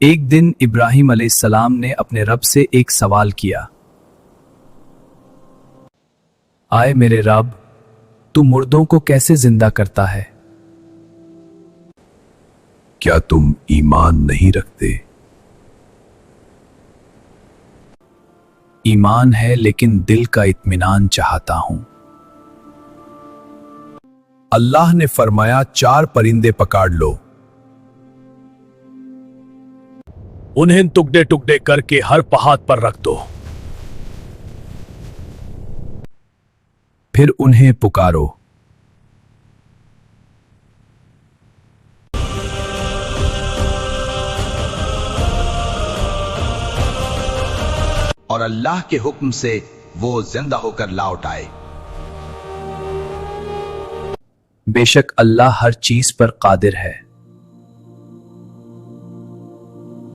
ایک دن ابراہیم علیہ السلام نے اپنے رب سے ایک سوال کیا، آئے میرے رب، تو مردوں کو کیسے زندہ کرتا ہے؟ کیا تم ایمان نہیں رکھتے؟ ایمان ہے لیکن دل کا اطمینان چاہتا ہوں۔ اللہ نے فرمایا 4 پرندے پکڑ لو، انہیں ٹکڑے ٹکڑے کر کے ہر پہاڑ پر رکھ دو، پھر انہیں پکارو۔ اور اللہ کے حکم سے وہ زندہ ہو کر لوٹ آئے۔ بے شک اللہ ہر چیز پر قادر ہے۔